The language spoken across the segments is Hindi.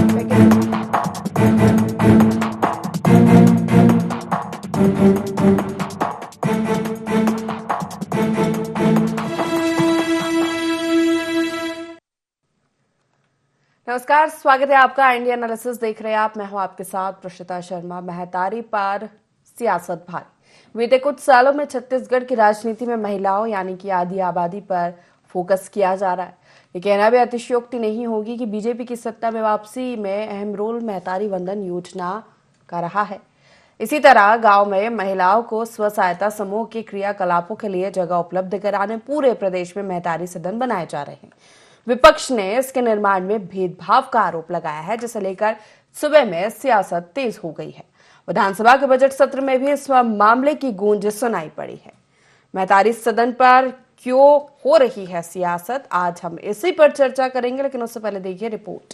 नमस्कार, स्वागत है आपका इंडिया एनालिसिस देख रहे हैं आप। मैं हूं आपके साथ प्रशिता शर्मा। महतारी पर सियासत भारी। बीते कुछ सालों में छत्तीसगढ़ की राजनीति में महिलाओं यानी कि आधी आबादी पर फोकस किया जा रहा है। ये कहना भी अतिशयोक्ति नहीं होगी कि बीजेपी की सत्ता में वापसी में अहम रोल महतारी वंदन योजना का रहा है। इसी तरह गांव में महिलाओं को स्व सहायता समूह के क्रियाकलापों के लिए जगह उपलब्ध कराने पूरे प्रदेश में महतारी सदन बनाए जा रहे हैं। विपक्ष ने इसके निर्माण में भेदभाव का आरोप लगाया है, जिसे लेकर सुबह में सियासत तेज हो गई है। विधानसभा के बजट सत्र में भी इस मामले की गूंज सुनाई पड़ी है। महतारी सदन पर क्यों हो रही है सियासत, आज हम इसी पर चर्चा करेंगे, लेकिन उससे पहले देखिए रिपोर्ट।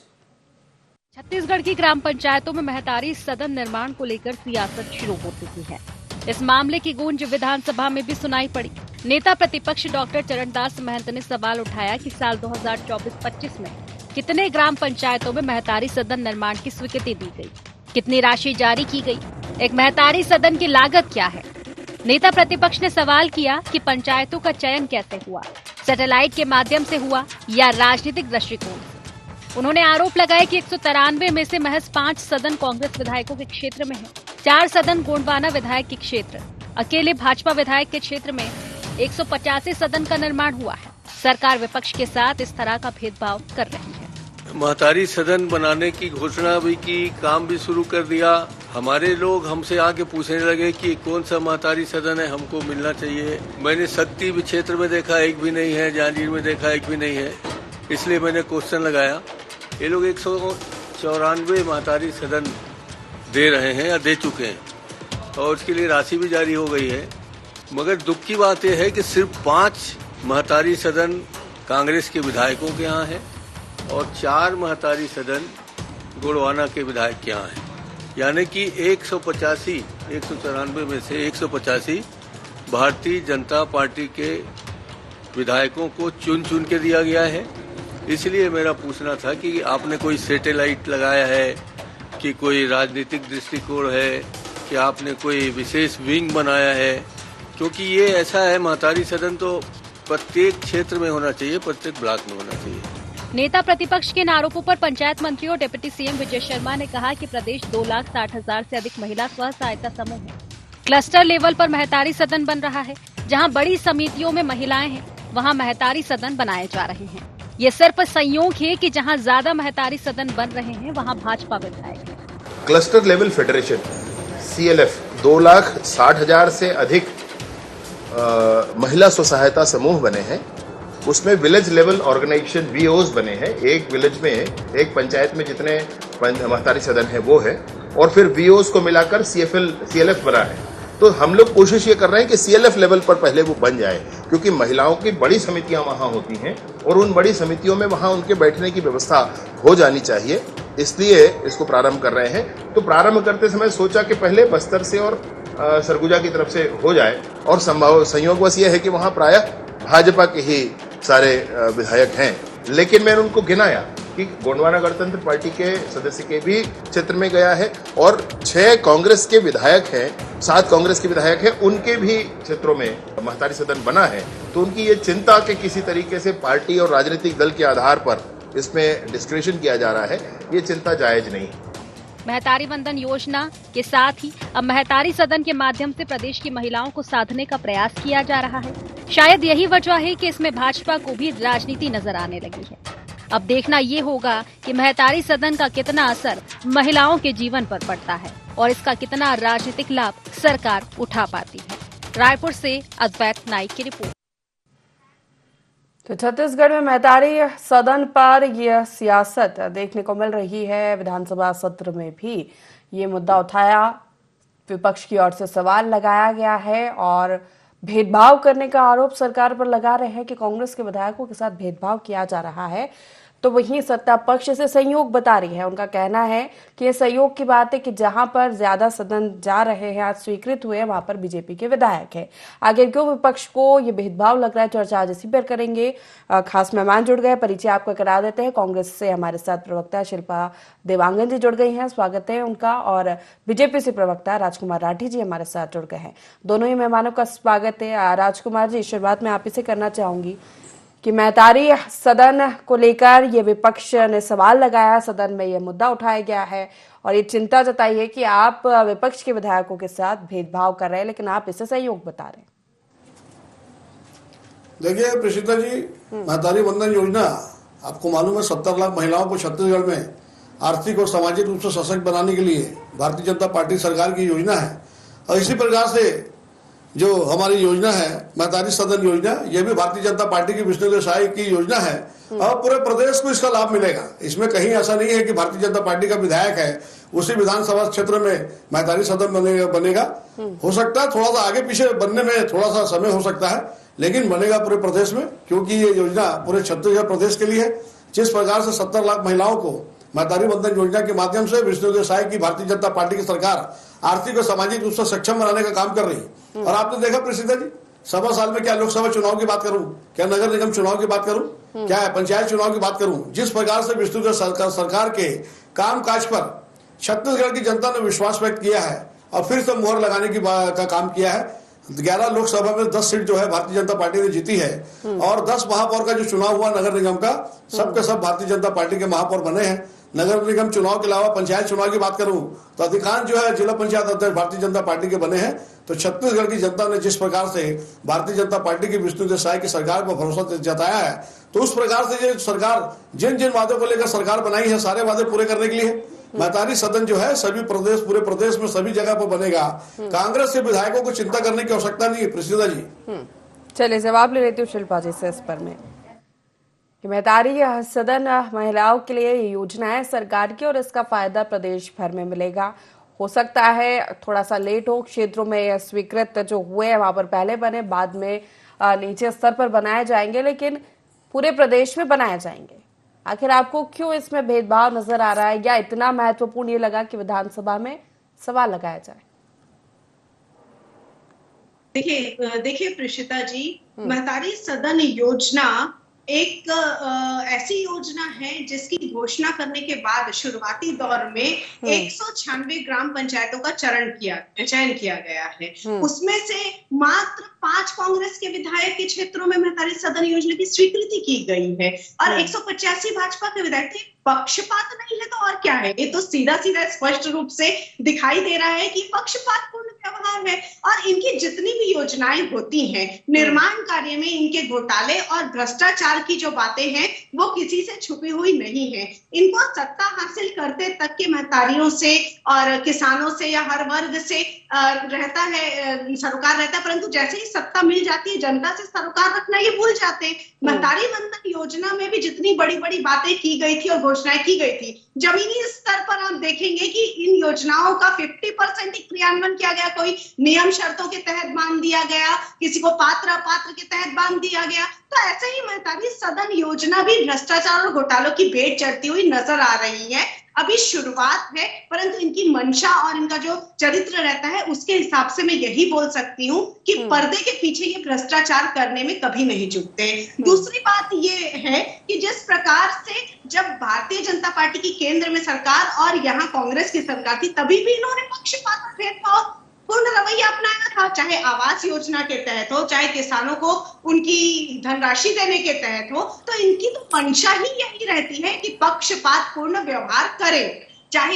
छत्तीसगढ़ की ग्राम पंचायतों में महतारी सदन निर्माण को लेकर सियासत शुरू हो चुकी है। इस मामले की गूंज विधानसभा में भी सुनाई पड़ी। नेता प्रतिपक्ष डॉक्टर चरणदास महंत ने सवाल उठाया कि साल 2024-25 में कितने ग्राम पंचायतों में महतारी सदन निर्माण की स्वीकृति दी गई, कितनी राशि जारी की गई, एक महतारी सदन की लागत क्या है। नेता प्रतिपक्ष ने सवाल किया कि पंचायतों का चयन कैसे हुआ, सैटेलाइट के माध्यम से हुआ या राजनीतिक दृष्टिकोण से। उन्होंने आरोप लगाया कि 193 में से महज 5 सदन कांग्रेस विधायकों के क्षेत्र में है, 4 सदन गोंडवाना विधायक के क्षेत्र, अकेले भाजपा विधायक के क्षेत्र में 185 सदन का निर्माण हुआ है। सरकार विपक्ष के साथ इस तरह का भेदभाव कर रही है। महतारी सदन बनाने की घोषणा भी की, काम भी शुरू कर दिया। हमारे लोग हमसे आके पूछने लगे कि कौन सा महतारी सदन है, हमको मिलना चाहिए। मैंने शक्ति क्षेत्र में देखा एक भी नहीं है, जांजगीर में देखा एक भी नहीं है, इसलिए मैंने क्वेश्चन लगाया। ये लोग 194 महतारी सदन दे रहे हैं या दे चुके हैं और उसके लिए राशि भी जारी हो गई है। मगर दुख की बात यह है कि सिर्फ 5 महतारी सदन कांग्रेस के विधायकों के यहाँ है और 4 महतारी सदन गोंडवाना के विधायक के यहाँ है। यानी कि 194 में से 185 भारतीय जनता पार्टी के विधायकों को चुन चुन के दिया गया है। इसलिए मेरा पूछना था कि आपने कोई सैटेलाइट लगाया है कि कोई राजनीतिक दृष्टिकोण है कि आपने कोई विशेष विंग बनाया है, क्योंकि ये ऐसा है महतारी सदन तो प्रत्येक क्षेत्र में होना चाहिए, प्रत्येक ब्लॉक में होना चाहिए। नेता प्रतिपक्ष के आरोपों पर पंचायत मंत्री और डिप्टी सीएम विजय शर्मा ने कहा कि प्रदेश 2,60,000 से अधिक महिला स्व सहायता समूह है। क्लस्टर लेवल पर महतारी सदन बन रहा है। जहां बड़ी समितियों में महिलाएं हैं, वहां महतारी सदन बनाए जा रहे हैं। ये सिर्फ संयोग है कि जहां ज्यादा महतारी सदन बन रहे हैं, वहां भाजपा विधायक है। क्लस्टर लेवल फेडरेशन CLF 2,60,000 से अधिक महिला स्व सहायता समूह बने हैं। उसमें विलेज लेवल ऑर्गेनाइजेशन VOs बने हैं। एक विलेज में, एक पंचायत में जितने महतारी सदन है वो है, और फिर VOs को मिलाकर CLF बना है। तो हम लोग कोशिश ये कर रहे हैं कि CLF लेवल पर पहले वो बन जाए, क्योंकि महिलाओं की बड़ी समितियां वहां होती हैं और उन बड़ी समितियों में वहां उनके बैठने की व्यवस्था हो जानी चाहिए। इसलिए इसको प्रारंभ कर रहे हैं। तो प्रारंभ करते समय सोचा कि पहले बस्तर से और सरगुजा की तरफ से हो जाए, और संयोगवश ये है कि वहां प्रायः भाजपा के ही सारे विधायक हैं। लेकिन मैंने उनको गिनाया कि गोंडवाना गणतंत्र पार्टी के सदस्य के भी क्षेत्र में गया है और 6 कांग्रेस के विधायक हैं, 7 कांग्रेस के विधायक हैं, उनके भी क्षेत्रों में महतारी सदन बना है। तो उनकी ये चिंता कि किसी तरीके से पार्टी और राजनीतिक दल के आधार पर इसमें डिस्क्रिमिनेशन किया जा रहा है, ये चिंता जायज नहीं। महतारी वंदन योजना के साथ ही अब महतारी सदन के माध्यम से प्रदेश की महिलाओं को साधने का प्रयास किया जा रहा है। शायद यही वजह है कि इसमें भाजपा को भी राजनीति नजर आने लगी है। अब देखना ये होगा कि महतारी सदन का कितना असर महिलाओं के जीवन पर पड़ता है और इसका कितना राजनीतिक लाभ सरकार उठा पाती है। रायपुर से अद्वैत नाइक की रिपोर्ट। तो छत्तीसगढ़ में महतारी सदन पर यह सियासत देखने को मिल रही है। विधानसभा सत्र में भी ये मुद्दा उठाया, विपक्ष की ओर से सवाल लगाया गया है और भेदभाव करने का आरोप सरकार पर लगा रहे हैं कि कांग्रेस के विधायकों के साथ भेदभाव किया जा रहा है। तो वहीं सत्ता पक्ष से सहयोग बता रही है। उनका कहना है कि ये सहयोग की बात है कि जहां पर ज्यादा सदन जा रहे हैं, आज स्वीकृत हुए हैं, वहां पर बीजेपी के विधायक है। आखिर क्यों विपक्ष को ये भेदभाव लग रहा है, चर्चा आज इसी पर करेंगे। खास मेहमान जुड़ गए, परिचय आपको करा देते हैं। कांग्रेस से हमारे साथ प्रवक्ता शिल्पा देवांगन जी जुड़ गई हैं, स्वागत है उनका। और बीजेपी से प्रवक्ता राजकुमार राठी जी हमारे साथ जुड़ गए हैं। दोनों ही मेहमानों का स्वागत है। राजकुमार जी, शुरुआत में आप ही से करना चाहूंगी कि महतारी सदन को लेकर ये विपक्ष ने सवाल लगाया, सदन में ये मुद्दा उठाया गया है और ये चिंता जताई है कि आप विपक्ष के विधायकों के साथ भेदभाव कर रहे हैं, लेकिन आप इसे सहयोग बता रहे हैं। देखिए प्रेषिता जी, महतारी वंदन योजना आपको मालूम है 70 लाख महिलाओं को छत्तीसगढ़ में आर्थिक और सामाजिक रूप से सशक्त बनाने के लिए भारतीय जनता पार्टी सरकार की योजना है। और इसी प्रकार से जो हमारी योजना है महतारी सदन योजना, यह भी भारतीय जनता पार्टी की विष्णुदेव साय की योजना है और पूरे प्रदेश को इसका लाभ मिलेगा। इसमें कहीं ऐसा नहीं है कि भारतीय जनता पार्टी का विधायक है उसी विधानसभा क्षेत्र में महतारी सदन बनेगा। हो सकता है थोड़ा सा आगे पीछे बनने में थोड़ा सा समय हो सकता है, लेकिन बनेगा पूरे प्रदेश में, क्योंकि ये योजना पूरे छत्तीसगढ़ प्रदेश के लिए है। जिस प्रकार से 70 लाख महिलाओं को महतारी वंदन योजना के माध्यम से विष्णुदेव साय की भारतीय जनता पार्टी की सरकार आर्थिक और सामाजिक रूप से सक्षम बनाने का काम कर रही है। और आपने देखा प्रेषिता जी, 1.25 साल में क्या लोकसभा चुनाव की बात करूं, क्या नगर निगम चुनाव की बात करूं, क्या पंचायत चुनाव की बात करूं, जिस प्रकार से विष्णुदेव सरकार के कामकाज पर छत्तीसगढ़ की जनता ने विश्वास व्यक्त किया है और फिर से मुहर लगाने का काम किया है। 11 लोकसभा में 10 सीट जो है भारतीय जनता पार्टी ने जीती है और 10 महापौर का जो चुनाव हुआ नगर निगम का, सबके सब भारतीय जनता पार्टी के महापौर बने हैं। नगर निगम चुनाव के अलावा पंचायत चुनाव की बात करूं तो अधिकांश जो है जिला पंचायत अध्यक्ष भारतीय जनता पार्टी के बने हैं। तो छत्तीसगढ़ की जनता ने जिस प्रकार से भारतीय जनता पार्टी की विष्णुदेव साय की सरकार पर भरोसा जताया है, तो उस प्रकार से ये सरकार जिन जिन वादों को लेकर सरकार बनाई है, सारे वादे पूरे करने के लिए महतारी सदन जो है सभी प्रदेश, पूरे प्रदेश में सभी जगह पर बनेगा। कांग्रेस के विधायकों को चिंता करने की आवश्यकता नहीं है प्रेषिता जी। चलिए जवाब ले लेती हूँ शिल्पा जी से इस पर में कि महतारी सदन महिलाओं के लिए योजना है सरकार की और इसका फायदा प्रदेश भर में मिलेगा। हो सकता है थोड़ा सा लेट हो, क्षेत्रों में स्वीकृत जो हुए हैं वहां पर पहले बने, बाद में नीचे स्तर पर बनाए जाएंगे, लेकिन पूरे प्रदेश में बनाए जाएंगे। आखिर आपको क्यों इसमें भेदभाव नजर आ रहा है, या इतना महत्वपूर्ण ये लगा कि विधानसभा में सवाल लगाया जाए? देखिए प्रेषिता जी, महतारी सदन योजना एक ऐसी योजना है जिसकी घोषणा करने के बाद शुरुआती दौर में 196 ग्राम पंचायतों का चयन किया गया है। उसमें से मात्र 5 कांग्रेस के विधायक के क्षेत्रों में महतारी सदन योजना की स्वीकृति की गई है और 185 भाजपा के विधायक थे। पक्षपात नहीं है तो और क्या है? ये तो सीधा सीधा स्पष्ट रूप से दिखाई दे रहा है कि पक्षपातपूर्ण व्यवहार है। और इनकी जितनी भी योजनाएं होती हैं, निर्माण कार्य में इनके घोटाले और भ्रष्टाचार की जो बातें हैं वो किसी से छुपी हुई नहीं है। इनको सत्ता हासिल करते तक के महतारियों से और किसानों से या हर वर्ग से रहता है, सरोकार रहता है, परंतु जैसे ही सत्ता मिल जाती है जनता से सरोकार रखना ये भूल जाते हैं। महतारी वंदन योजना में भी जितनी बड़ी बड़ी बातें की गई थी और घोषणाएं की गई थी, जमीनी स्तर पर आप देखेंगे कि इन योजनाओं का 50% ही क्रियान्वयन किया गया। कोई नियम शर्तों के तहत बांध दिया गया, किसी को पात्र अपात्र के तहत बांध दिया गया। तो ऐसे ही महतारी सदन योजना भी भ्रष्टाचार और घोटालों की भेंट चढ़ती हुई नजर आ रही है। अभी शुरुआत है, परंतु इनकी मंशा और इनका जो चरित्र रहता है उसके हिसाब से मैं यही बोल सकती हूँ कि पर्दे के पीछे ये भ्रष्टाचार करने में कभी नहीं चूकते। दूसरी बात ये है कि जिस प्रकार से जब भारतीय जनता पार्टी की केंद्र में सरकार और यहाँ कांग्रेस की सरकार थी, तभी भी इन्होंने पक्षपात और भेदभाव पूर्ण रवैया अपनाया था, चाहे आवास योजना के तहत हो, चाहे किसानों को उनकी धनराशि देने के तहत हो। तो इनकी तो मंशा ही यही रहती है कि पक्षपात पूर्ण व्यवहार करें, चाहे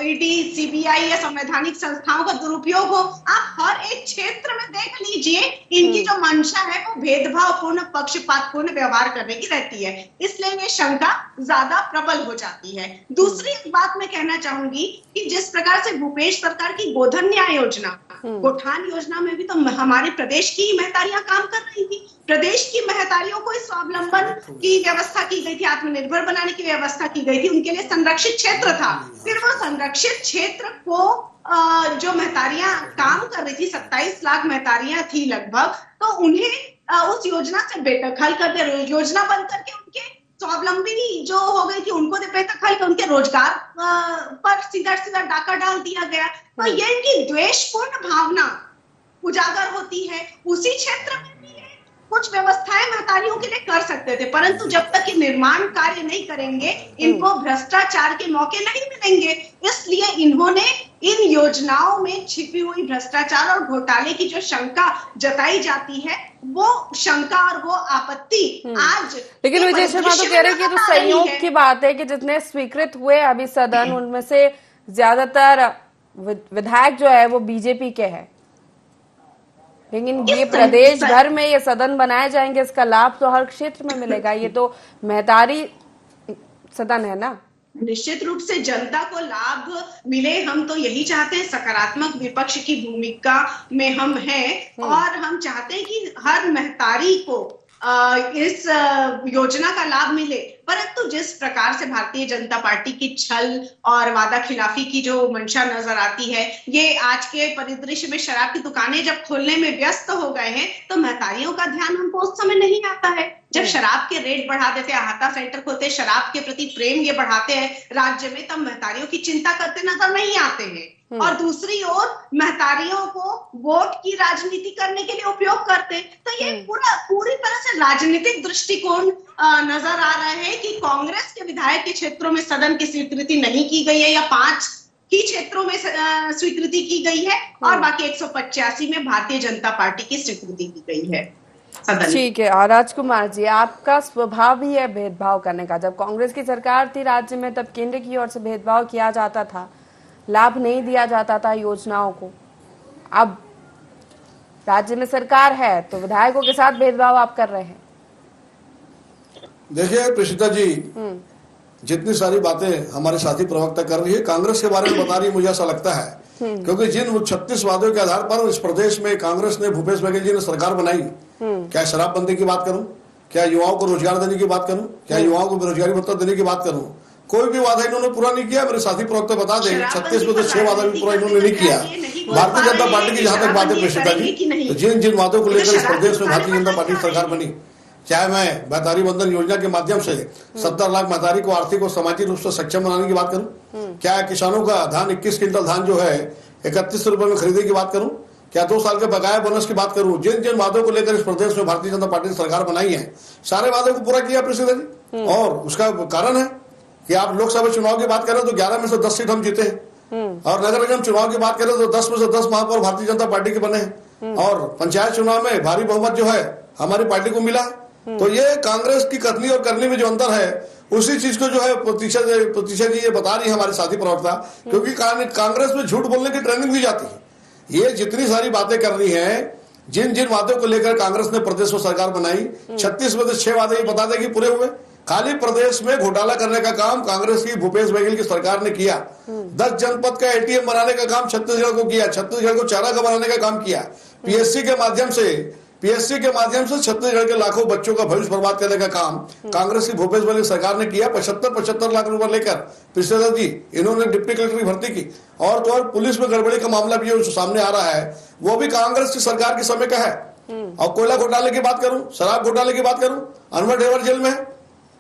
ईडी, सीबीआई या संवैधानिक संस्थाओं का दुरुपयोग हो। आप हर एक क्षेत्र में देख लीजिए, इनकी जो मंशा है वो भेदभावपूर्ण, पक्षपातपूर्ण व्यवहार करने की रहती है। इसलिए ये शंका ज्यादा प्रबल हो जाती है। दूसरी बात मैं कहना चाहूंगी कि जिस प्रकार से भूपेश सरकार की गोधन न्याय योजना, गोठान योजना में भी तो हमारे प्रदेश की महतारियां काम कर रही थी। प्रदेश की महतारियों को स्वावलंबन की व्यवस्था की गई थी, आत्मनिर्भर बनाने की व्यवस्था की गई थी, उनके लिए संरक्षित क्षेत्र था। फिर वो संरक्षित क्षेत्र को जो महतारियां काम कर रही थी, 27 लाख महतारियां थी लगभग, तो उन्हें उस योजना से बेदखल कर दिया। योजना बंद करके उनके स्वावलंबी जो हो गई थी उनको बेहतर खाई, उनके रोजगार पर सीधा सीधा डाका डाल दिया गया। तो ये इनकी द्वेषपूर्ण भावना उजागर होती है। उसी क्षेत्र में भी कुछ व्यवस्थाएं महतारियों के लिए कर सकते थे, परंतु जब तक ये निर्माण कार्य नहीं करेंगे इनको भ्रष्टाचार के मौके नहीं मिलेंगे। इसलिए इन्होंने इन योजनाओं में छिपी हुई भ्रष्टाचार और घोटाले की जो शंका जताई जाती है वो शंका और वो आपत्ति आज, लेकिन विजय शर्मा तो कह रहे हैं कि तो संयोग की बात है कि जितने स्वीकृत हुए अभी सदन, उनमें से ज्यादातर विधायक जो है वो बीजेपी के हैं, लेकिन ये प्रदेश भर में ये सदन बनाए जाएंगे, इसका लाभ तो हर क्षेत्र में मिलेगा। ये तो महतारी सदन है ना। निश्चित रूप से जनता को लाभ मिले, हम तो यही चाहते हैं। सकारात्मक विपक्ष की भूमिका में हम हैं और हम चाहते हैं कि हर महतारी को इस योजना का लाभ मिले। परंतु जिस प्रकार से भारतीय जनता पार्टी की छल और वादा खिलाफी की जो मंशा नजर आती है, ये आज के परिदृश्य में शराब की दुकानें जब खोलने में व्यस्त हो गए हैं तो महतारियों का ध्यान हमको उस समय नहीं आता है। जब शराब के रेट बढ़ा देते, आहता सेंटर खोलते, शराब के प्रति प्रेम ये बढ़ाते हैं राज्य में, तब महतारियों की चिंता करते नजर नहीं आते हैं। और दूसरी ओर महतारियों को वोट की राजनीति करने के लिए उपयोग करते। तो ये पूरी तरह से राजनीतिक दृष्टिकोण नजर आ रहा है कि कांग्रेस के विधायक के क्षेत्रों में सदन की स्वीकृति नहीं की गई है या 5 ही क्षेत्रों में स्वीकृति की गई है और बाकी 185 में भारतीय जनता पार्टी की स्वीकृति की गई है। ठीक है। और राजकुमार जी, आपका स्वभाव ही है भेदभाव करने का। जब कांग्रेस की सरकार थी राज्य में तब केंद्र की ओर से भेदभाव किया जाता था, लाभ नहीं दिया जाता था योजनाओं को। अब राज्य में सरकार है तो विधायकों के साथ भेदभाव आप कर रहे हैं। देखिए प्रेषिता जी, जितनी सारी बातें हमारे साथी प्रवक्ता कर रही है कांग्रेस के बारे में बता रही है, मुझे ऐसा लगता है क्योंकि जिन 36 वादों के आधार पर इस प्रदेश में कांग्रेस ने, भूपेश बघेल जी ने सरकार बनाई, क्या शराबबंदी की बात करूं, क्या युवाओं को रोजगार देने की बात करूं, क्या युवाओं को बेरोजगारी भत्ता देने की बात करूं, कोई भी वादा इन्होंने पूरा नहीं किया। मेरे साथी प्रवक्ता बता दें 36 में तो 6 वादा भी पूरा इन्होंने नहीं किया। भारतीय जनता पार्टी की जहां तक बात है प्रेषिता जी, तो जिन वादों को लेकर इस प्रदेश में भारतीय जनता पार्टी सरकार बनी, चाहे मैं महतारी बंधन योजना के माध्यम से 70 लाख महतारी को आर्थिक और सामाजिक रूप से सक्षम बनाने की बात करूं, क्या किसानों का धान 21 क्विंटल धान जो है 31 रुपए में खरीदने की बात करूं, क्या 2 साल के बकाया बोनस की बात करूं, जिन वादों को लेकर इस प्रदेश में भारतीय जनता पार्टी ने सरकार बनाई है सारे वादों को पूरा किया प्रेषिता जी। और उसका कारण है कि आप लोकसभा चुनाव की बात करें तो 11 में से 10 सीट हम जीते हैं और नगर निगम चुनाव की बात करें तो 10 में से 10 महापौर भारतीय जनता पार्टी के बने हैं और पंचायत चुनाव में भारी बहुमत जो है हमारी पार्टी को मिला। तो ये कांग्रेस की कथनी और करनी में जो अंतर है उसी चीज को जो है प्रतीक्षा जी ये बता रही है हमारे साथी प्रवक्ता, क्योंकि कांग्रेस में झूठ बोलने की ट्रेनिंग दी जाती है। ये जितनी सारी बातें कर रही है, जिन वादों को लेकर कांग्रेस ने प्रदेश में सरकार बनाई, 36 में से 6 वादे ये बता देगी पूरे हुए। खाली प्रदेश में घोटाला करने का काम कांग्रेस की भूपेश बघेल की सरकार ने किया। 10 जनपद का एटीएम बनाने का काम छत्तीसगढ़ को किया, छत्तीसगढ़ को चारा का बनाने का काम किया। पीएससी के माध्यम से छत्तीसगढ़ के लाखों बच्चों का भविष्य बर्बाद करने का काम कांग्रेस की भूपेश बघेल सरकार ने किया। 75 लाख रुपए लेकर पिछले जी इन्होंने डिप्टी कलेक्टर की भर्ती की। और तो और पुलिस में गड़बड़ी का मामला भी जो सामने आ रहा है वो भी कांग्रेस की सरकार के समय का है। और कोयला घोटाले की बात करूं, शराब घोटाले की बात करूं, अनवर ढेवर जेल में है,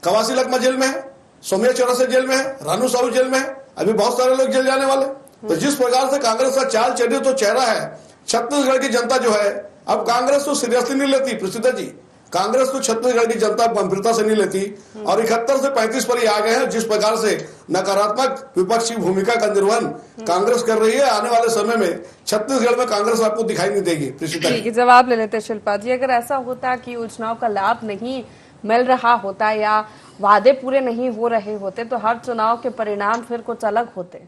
कवासी लखमा जेल में है, सोमिया चौरसिया जेल में है, रानू साहू जेल में है, अभी बहुत सारे लोग जेल जाने वाले। तो जिस प्रकार से कांग्रेस का चाल चढ़े तो चेहरा है, छत्तीसगढ़ की जनता जो है अब कांग्रेस को सीरियसली नहीं लेती प्रेषिता जी। कांग्रेस को छत्तीसगढ़ की जनता गंभीरता से नहीं लेती और 71 से 35 पर ही आ गए हैं। जिस प्रकार से नकारात्मक विपक्षी भूमिका का निर्वहन कांग्रेस कर रही है, आने वाले समय में छत्तीसगढ़ में कांग्रेस आपको दिखाई नहीं देगी प्रेषिता जी। जवाब ले लेते शिल्पा जी, अगर ऐसा होता कि योजनाओं का लाभ नहीं मिल रहा होता या वादे पूरे नहीं हो रहे होते तो हर चुनाव के परिणाम फिर कुछ अलग होते।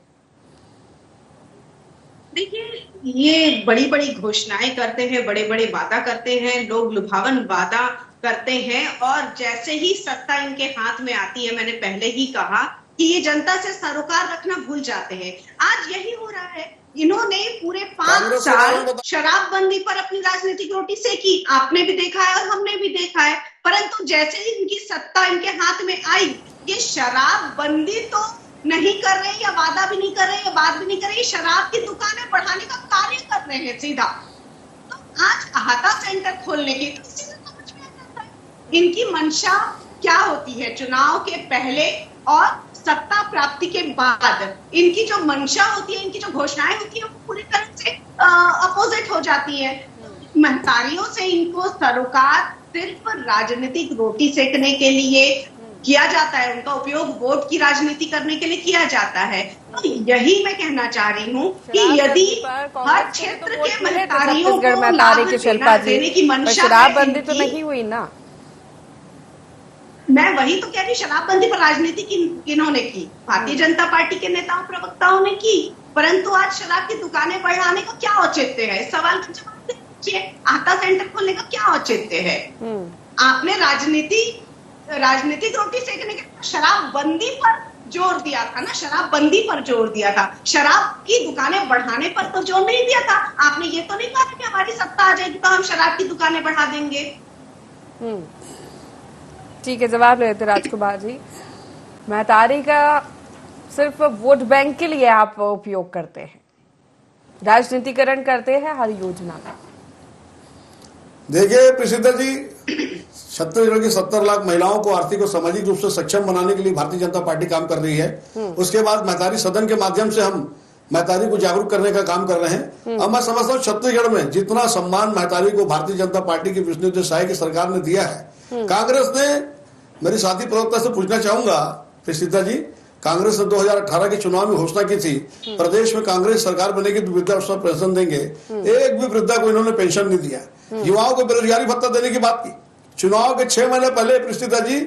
देखिए, ये बड़ी बड़ी घोषणाएं करते हैं, बड़े बड़े वादा करते हैं, लोग लुभावन वादा करते हैं और जैसे ही सत्ता इनके हाथ में आती है, मैंने पहले ही कहा कि ये जनता से सरोकार रखना भूल जाते हैं। आज यही हो रहा है। इन्होंने पूरे 5 साल शराबबंदी पर अपनी राजनीतिक रोटी सेकी, आपने भी देखा है और हमने भी देखा है। परंतु जैसे ही इनकी सत्ता इनके हाथ में आई, ये शराबबंदी तो नहीं कर रहे या वादा भी नहीं कर रहे या बात भी नहीं कर रहे, शराब की दुकानें बढ़ाने का कार्य कर रहे हैं सीधा। तो आज आहता सेंटर खोलने की समझ में आ जाता है इनकी मंशा क्या होती है, चुनाव के पहले और सत्ता प्राप्ति के बाद इनकी जो मंशा होती है, इनकी जो घोषणाएं होती है, वो पूरी तरह से अपोजिट हो जाती है। महतारियों से इनको सरोकार सिर्फ राजनीतिक रोटी सेकने के लिए किया जाता है, उनका उपयोग वोट की राजनीति करने के लिए किया जाता है। तो यही मैं कहना चाह रही हूँ कि यदि हर क्षेत्र के महतारियों को लाभ देने की मंशा शराबबंदी तो नहीं हुई ना। मैं वही तो कह रही, शराबबंदी पर राजनीति किन्होंने की? भारतीय जनता पार्टी के नेताओं प्रवक्ताओं ने की। परंतु आज शराब की दुकानें बढ़ाने का क्या औचित्य है? सवाल का जवाब दीजिए। आटा सेंटर खोलने का क्या औचित्य है? आपने राजनीतिक रोटी सेकने के शराबबंदी पर जोर दिया था ना, शराबबंदी पर जोर दिया था, शराब की दुकानें बढ़ाने पर तो जोर नहीं दिया था। आपने ये तो नहीं कहा कि हमारी सत्ता आ जाएगी तो हम शराब की दुकानें बढ़ा देंगे। ठीक है, जवाब लेते राजकुमार जी। महतारी का सिर्फ वोट बैंक के लिए आप उपयोग करते हैं, राजनीतिकरण करते हैं हर योजना का। देखिए प्रीसिता जी, छत्तीसगढ़ की 70 लाख महिलाओं को आर्थिक और सामाजिक रूप से सक्षम बनाने के लिए भारतीय जनता पार्टी काम कर रही है। उसके बाद महतारी सदन के माध्यम से हम महतारी को जागरूक करने का काम कर रहे हैं। अब मैं समझता हूँ छत्तीसगढ़ में जितना सम्मान महतारी को भारतीय जनता पार्टी की विष्णुदेव साय की सरकार ने दिया है, कांग्रेस ने, मेरी साथी प्रवक्ता से पूछना चाहूंगा प्रीसिता जी, कांग्रेस ने 2018 के चुनाव में घोषणा की थी प्रदेश में कांग्रेस सरकार बनेगी तो वृद्धावस्था पेंशन देंगे। एक भी वृद्धा को इन्होंने पेंशन नहीं दिया। युवाओं को बेरोजगारी भत्ता देने की बात की। चुनाव के 6 महीने पहले प्रीसिता जी,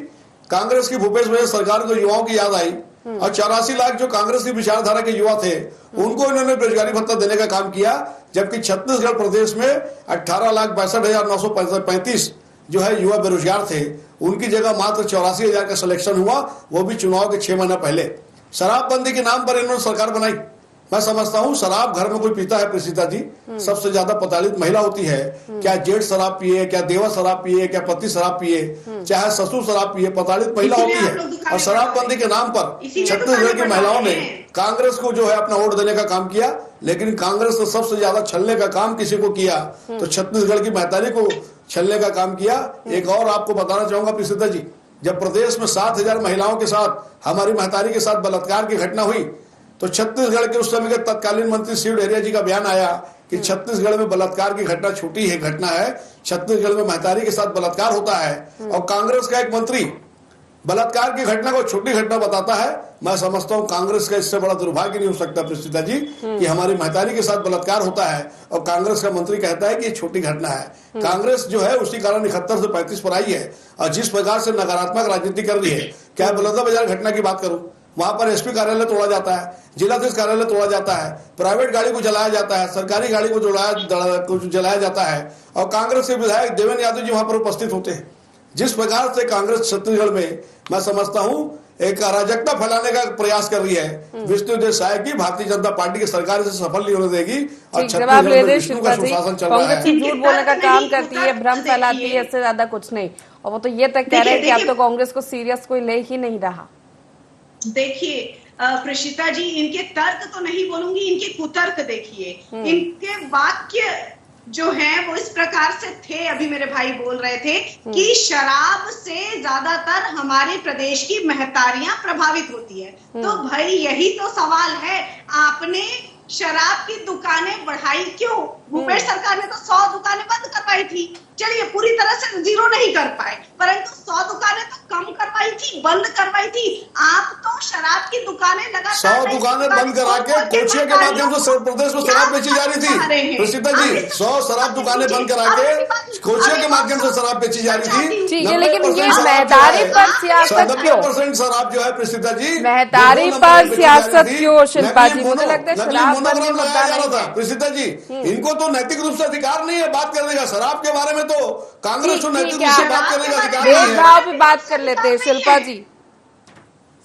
कांग्रेस की भूपेश बघेल सरकार को युवाओं की याद आई और 84 लाख जो कांग्रेस की विचारधारा के युवा थे उनको इन्होंने बेरोजगारी भत्ता देने का काम किया। जबकि छत्तीसगढ़ प्रदेश में 18,62,935 जो है युवा बेरोजगार थे, उनकी जगह मात्र 84,000 का सिलेक्शन हुआ, वो भी चुनाव के 6 महीने पहले। शराबबंदी के नाम पर इन्होंने सरकार बनाई। मैं समझता हूं शराब घर में कोई पीता है प्रीसिता जी, सबसे ज्यादा प्रताड़ित महिला होती है। क्या जेठ शराब पिए, क्या देवर शराब पिए, क्या पति शराब पिए, चाहे ससुर शराब पिए, प्रताड़ित महिला होती है। और शराबबंदी के नाम पर छत्तीसगढ़ की महिलाओं ने कांग्रेस को जो है अपना वोट देने का काम किया, लेकिन कांग्रेस ने सबसे ज्यादा छलने का काम किसी को किया तो छत्तीसगढ़ की महतारी को छलने का काम किया। एक और आपको बताना चाहूंगा प्रीसिता जी, जब प्रदेश में 7,000 महिलाओं के साथ हमारी महतारी के साथ बलात्कार की घटना हुई तो छत्तीसगढ़ के उस समय के तत्कालीन मंत्री शिव डेरिया जी का बयान आया कि छत्तीसगढ़ में बलात्कार की घटना छोटी है घटना है, छत्तीसगढ़ में महतारी के साथ बलात्कार होता है। और कांग्रेस का एक मंत्री बलात्कार की घटना को छोटी घटना बताता है। मैं समझता हूं कांग्रेस का इससे बड़ा दुर्भाग्य नहीं हो सकता प्रीसिता जी कि हमारी महतारी के साथ बलात्कार होता है और कांग्रेस का मंत्री कहता है कि ये छोटी घटना है। कांग्रेस जो है उसी कारण 71 से 35 पर आई है और जिस प्रकार से नकारात्मक राजनीति कर रही है, क्या बलौदाबाजार घटना की बात करूं, वहां पर एसपी कार्यालय तोड़ा जाता है, जिलाधीश कार्यालय तोड़ा जाता है, प्राइवेट गाड़ी को जलाया जाता है, सरकारी गाड़ी को जलाया जाता है और कांग्रेस के विधायक देवेंद्र यादव जी वहां पर उपस्थित होते हैं। जिस प्रकार से कांग्रेस छत्तीसगढ़ में मैं समझता हूं एक अराजकता फैलाने का प्रयास कर रही है, विष्णुदेव साय की भारतीय जनता पार्टी की सरकार से सफल नहीं होने देगी और छत्तीसगढ़ में विष्णु का सुशासन चल रहा है। झूठ बोलने का काम करती है, भ्रम फैलाती है, इससे ज्यादा कुछ नहीं। और वो तो ये तक कह रहे हैं कि अब तो कांग्रेस को सीरियस कोई ले ही नहीं रहा। देखिए प्रशिता जी, इनके तर्क तो नहीं बोलूंगी, इनके कुतर्क देखिए। इनके वाक्य जो है वो इस प्रकार से थे, अभी मेरे भाई बोल रहे थे कि शराब से ज्यादातर हमारे प्रदेश की महतारियां प्रभावित होती है। तो भाई यही तो सवाल है, आपने शराब की दुकानें बढ़ाई क्यों? भूपेश सरकार ने तो 100 दुकानें बंद करवाई थी। चलिए पूरी तरह से जीरो नहीं कर पाए, परंतु 100 दुकानें तो कम करवाई थी, बंद करवाई थी। आप तो शराब की दुकानें लगातार 100 दुकानें बंद करा के कोचिया के माध्यम से प्रदेश में शराब बेची जा रही थी प्रीसिता जी। 100 शराब दुकानें बंद करा के कोचिया के माध्यम से शराब बेची जा रही थी। ठीक है, लेकिन ये महतारी पर सियासत क्यों? 90% शराब जो है प्रीसिता जी, महतारी पर सियासत क्यों शिल्पा जी? मुझे लगता है शराब पर भी मुद्दा नहीं था प्रीसिता जी। इनको तो नैतिक रूप से अधिकार नहीं है बात करने का, शराब के बारे में तो कांग्रेस को नैतिक रूप से बात करने का अधिकार नहीं है। भेदभाव पे बात कर लेते हैं शिल्पा जी।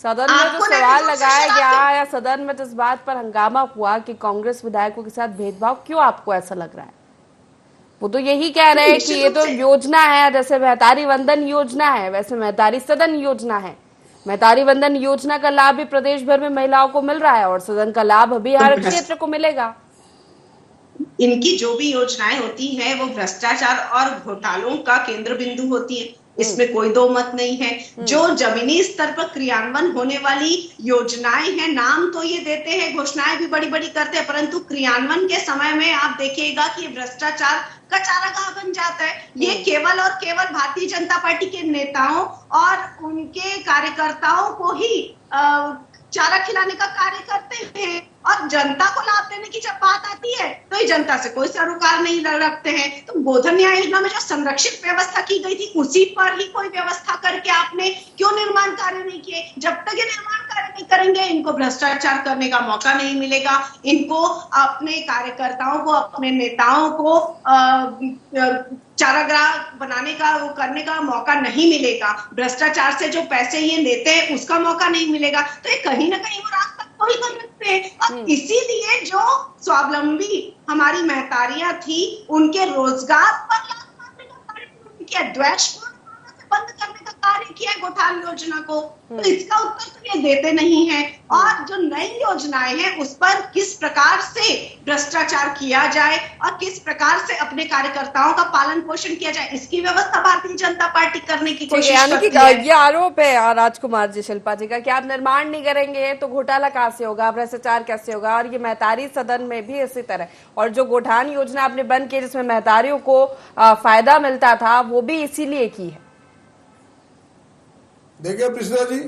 सदन में जो सवाल लगाया गया या सदन में जिस बात पर हंगामा हुआ कि कांग्रेस विधायकों के साथ भेदभाव, क्यों आपको ऐसा लग रहा है? वो तो यही कह रहे हैं कि ये तो योजना है, जैसे महतारी वंदन योजना है वैसे महतारी सदन योजना है। महतारी वंदन योजना का लाभ भी प्रदेश भर में महिलाओं को मिल रहा है और सदन का लाभ अभी हर क्षेत्र को मिलेगा। इनकी जो भी योजनाएं होती हैं वो भ्रष्टाचार और घोटालों का केंद्र बिंदु होती है। इसमें कोई दो मत नहीं है। जो जमीनी स्तर पर क्रियान्वयन होने वाली योजनाएं हैं, नाम तो ये देते हैं, घोषणाएं भी बड़ी बड़ी करते हैं, परंतु क्रियान्वयन के समय में आप देखिएगा कि भ्रष्टाचार का चारागाह बन जाता है। ये केवल और केवल भारतीय जनता पार्टी के नेताओं और उनके कार्यकर्ताओं को ही चारा खिलाने का कार्य करते हैं, और जनता को लाभ देने की जब बात आती है तो ये जनता से कोई सरोकार नहीं रखते हैं। तो गोधन न्याय योजना में जो संरक्षित व्यवस्था की गई थी, उसी पर ही कोई व्यवस्था करके आपने क्यों निर्माण कार्य नहीं किए? जब तक ये निर्माण कार्य नहीं करेंगे, इनको भ्रष्टाचार करने का मौका नहीं मिलेगा, इनको अपने कार्यकर्ताओं को, अपने नेताओं को चारागाह बनाने का, वो करने का मौका नहीं मिलेगा। भ्रष्टाचार से जो पैसे ये लेते हैं उसका मौका नहीं मिलेगा। तो ये कहीं ना कहीं वो रास्ता कोई कर सकते हैं। और इसीलिए जो स्वावलंबी हमारी महतारियां थी, उनके रोजगार पर लात मारने का कार्य किया, द्वेष बंद करने का कार्य किया गोठान योजना को। तो इसका उत्तर तो ये देते नहीं है। और जो नई योजनाएं हैं उस पर किस प्रकार से भ्रष्टाचार किया जाए और किस प्रकार से अपने कार्यकर्ताओं का पालन पोषण किया जाए, इसकी व्यवस्था भारतीय जनता पार्टी करने की कोशिश करती है। ये आरोप है राजकुमार जी, शिल्पा जी का, कि आप निर्माण नहीं करेंगे तो घोटाला कहाँ से होगा, भ्रष्टाचार कैसे होगा। और ये महतारी सदन में भी इसी तरह, और जो गोठान योजना आपने बंद की जिसमें महतारियों को फायदा मिलता था, वो भी इसीलिए की है। देखिए प्रिसिदा जी,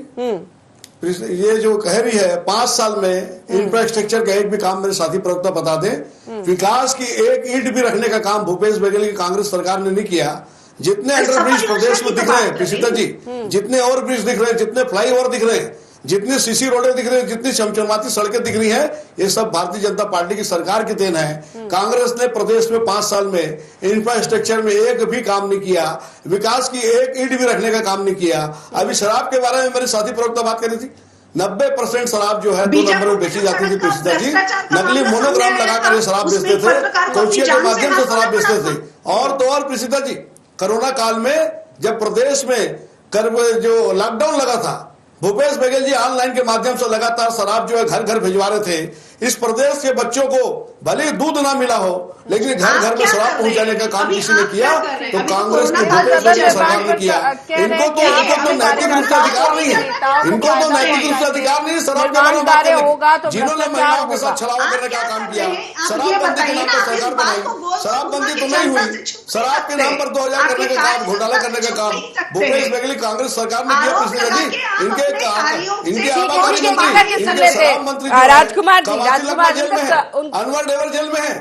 ये जो कह रही है 5 साल में इंफ्रास्ट्रक्चर का एक भी काम, मेरे साथी प्रवक्ता बता दें, विकास की एक ईंट भी रखने का काम भूपेश बघेल की कांग्रेस सरकार ने नहीं किया। जितने अंडरब्रिज प्रदेश में दिख रहे हैं प्रिसिदा जी, जितने ओवरब्रिज दिख रहे हैं, जितने फ्लाईओवर दिख रहे हैं, जितनी सीसी रोडें दिख रही है, जितनी चमचमाती सड़कें दिख रही हैं, ये सब भारतीय जनता पार्टी की सरकार की देन है। कांग्रेस ने प्रदेश में 5 साल में इंफ्रास्ट्रक्चर में एक भी काम नहीं किया, विकास की एक ईंट भी रखने का काम नहीं किया। अभी शराब के बारे में मेरे साथी प्रवक्ता बात कर रही थी, 90% शराब जो है 2 नंबर में बेची जाती थी प्रिसिदा जी। नकली मोनोग्राम लगाकर शराब बेचते थे, कोचिया के माध्यम से शराब बेचते थे। और तो और प्रिसिदा जी, कोरोना काल में जब प्रदेश में जो लॉकडाउन लगा था, भूपेश बघेल जी ऑनलाइन के माध्यम से लगातार शराब जो है घर घर भिजवा रहे थे। इस प्रदेश के बच्चों को भले दूध ना मिला हो, लेकिन घर घर में शराब पहुंचाने का काम किसी ने किया, तो कांग्रेस की भूपेश बघेल सरकार ने किया। इनको तो नैतिक रूप से अधिकार नहीं है, इनको तो नैतिक रूप से अधिकार नहीं है शराब के बारे में बात करने। जिन्होंने महिलाओं के साथ छलावा करने का काम किया, शराबबंदी के नाम पर सरकार बनाई, शराबबंदी तो नहीं हुई, शराब के नाम पर 2000 करने का काम, घोटाला करने का काम भूपेश बघेल कांग्रेस सरकार ने किया। प्रिसिदा जी, इनके आबाकारी मंत्री, शराब मंत्री राजकुमार जी, अनवर डेवर जेल में है।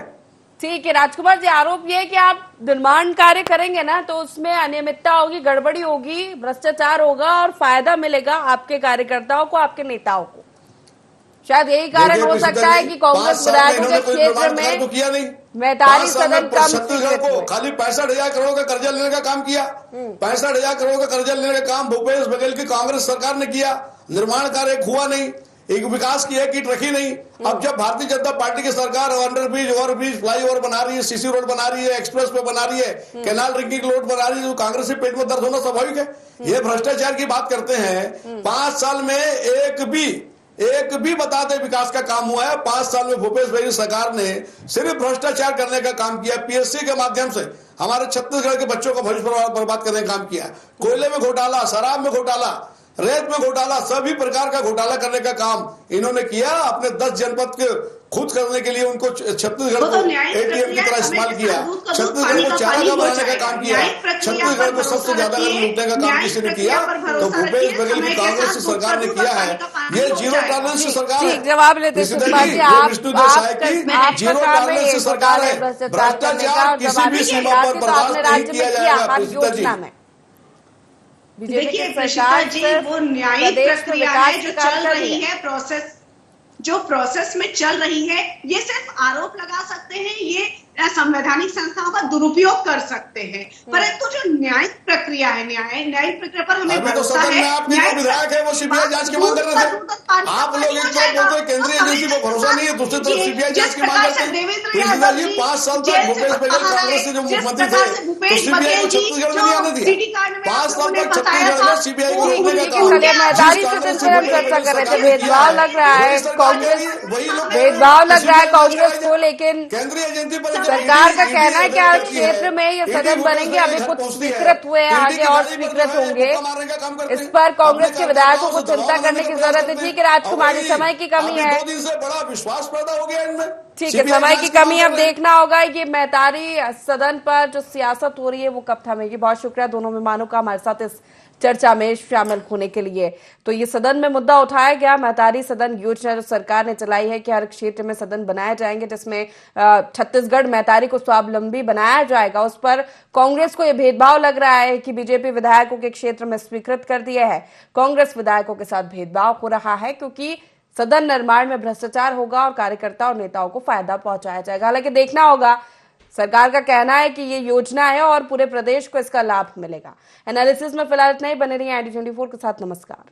ठीक है राजकुमार जी, आरोप ये है कि आप निर्माण कार्य करेंगे ना तो उसमें अनियमितता होगी, गड़बड़ी होगी, भ्रष्टाचार होगा और फायदा मिलेगा आपके कार्यकर्ताओं को, आपके नेताओं को। शायद यही कारण हो सकता है कि कांग्रेस विधायकों के क्षेत्र में किया नहीं, महतारी सदन कम छत्तीसगढ़ को खाली 65,000 करोड़ का कर्जा लेने का काम किया। 65,000 करोड़ का कर्जा लेने का काम भूपेश बघेल की कांग्रेस सरकार ने किया। निर्माण कार्य हुआ नहीं, एक विकास की एक ईंट रखी नहीं। अब जब भारतीय जनता पार्टी की सरकार अंडरब्रिज, ओवरब्रिज, फ्लाईओवर बना रही है, सीसी रोड बना रही है, एक्सप्रेस वे बना रही है, कैनाल रिंकिंग रोड बना रही है, तो कांग्रेस के पेट में दर्द होना स्वाभाविक है। ये भ्रष्टाचार की बात करते हैं। 5 साल में एक भी बता दे विकास का काम हुआ है। 5 साल में भूपेश बघेल सरकार ने सिर्फ भ्रष्टाचार करने का काम किया। पीएससी के माध्यम से हमारे छत्तीसगढ़ के बच्चों का भविष्य बर्बाद करने का काम किया। कोयले में घोटाला, शराब में घोटाला, रेत में घोटाला, सभी प्रकार का घोटाला करने का काम इन्होंने किया। अपने 10 जनपद के खुद करने के लिए उनको छत्तीसगढ़ को एटीएम की तरह इस्तेमाल किया, छत्तीसगढ़ को चारागाह बनाने का काम किया, छत्तीसगढ़ को सबसे ज्यादा लूटने का काम किसी ने किया, तो भूपेश बघेल की कांग्रेस की सरकार ने किया है। ये जीरो टॉलरेंस की सरकार है। जवाब लेते विष्णुदेव की जीरो टॉलरेंस की सरकार है। भ्रष्टाचार किसी भी सीमा पर बर्दाश्त नहीं किया जाएगा। देखिए प्रशिता जी, वो न्यायिक प्रक्रिया है जो चल रही है, प्रोसेस में चल रही है। ये सिर्फ आरोप लगा सकते हैं, ये संवैधानिक संस्थाओं का दुरुपयोग कर सकते हैं, परंतु जो न्यायिक प्रक्रिया है, न्यायिक प्रक्रिया पर हमें भरोसा है। विधायक है वो सीबीआई जांच की मांग कर रहे थे। आप लोग एक तरफ बोलते हैं केंद्रीय एजेंसी पर भरोसा नहीं है, दूसरी तरफ सीबीआई जांच की मांग करते हैं। 5 साल तक भूपेश बघेल कांग्रेस के जो मुख्यमंत्री थे, तो सीबीआई को छत्तीसगढ़ में नहीं आने दिया। 5 साल तक छत्तीसगढ़ में सीबीआई को रोकने का काम। चर्चा कर रहे थे, भेदभाव लग रहा है कांग्रेस को, लेकिन केंद्रीय एजेंसी पर सरकार का कहना है कि हर क्षेत्र में ये सदन बनेंगे, अभी कुछ स्वीकृत हुए हैं, आगे और स्वीकृत होंगे। इस पर कांग्रेस के विधायकों को चिंता करने की जरूरत है। ठीक है राजकुमार जी, समय की कमी है, 2 दिन से बड़ा विश्वास पैदा हो गया इनमें। ठीक है, समय की कमी अब देखना होगा ये महतारी सदन पर जो सियासत हो रही है वो कब थमेगी। बहुत शुक्रिया दोनों मेहमानों का हमारे साथ इस चर्चा में शामिल होने के लिए। तो ये सदन में मुद्दा उठाया गया, महतारी सदन योजना जो सरकार ने चलाई है कि हर क्षेत्र में सदन बनाए जाएंगे, जिसमें छत्तीसगढ़ महतारी को स्वावलंबी बनाया जाएगा। उस पर कांग्रेस को यह भेदभाव लग रहा है कि बीजेपी विधायकों के क्षेत्र में स्वीकृत कर दिया है, कांग्रेस विधायकों के साथ भेदभाव हो रहा है, क्योंकि सदन निर्माण में भ्रष्टाचार होगा और कार्यकर्ता और नेताओं को फायदा पहुंचाया जाएगा। हालांकि देखना होगा, सरकार का कहना है कि ये योजना है और पूरे प्रदेश को इसका लाभ मिलेगा। एनालिसिस में फिलहाल इतना ही। बने रहिए ID24 के साथ। नमस्कार।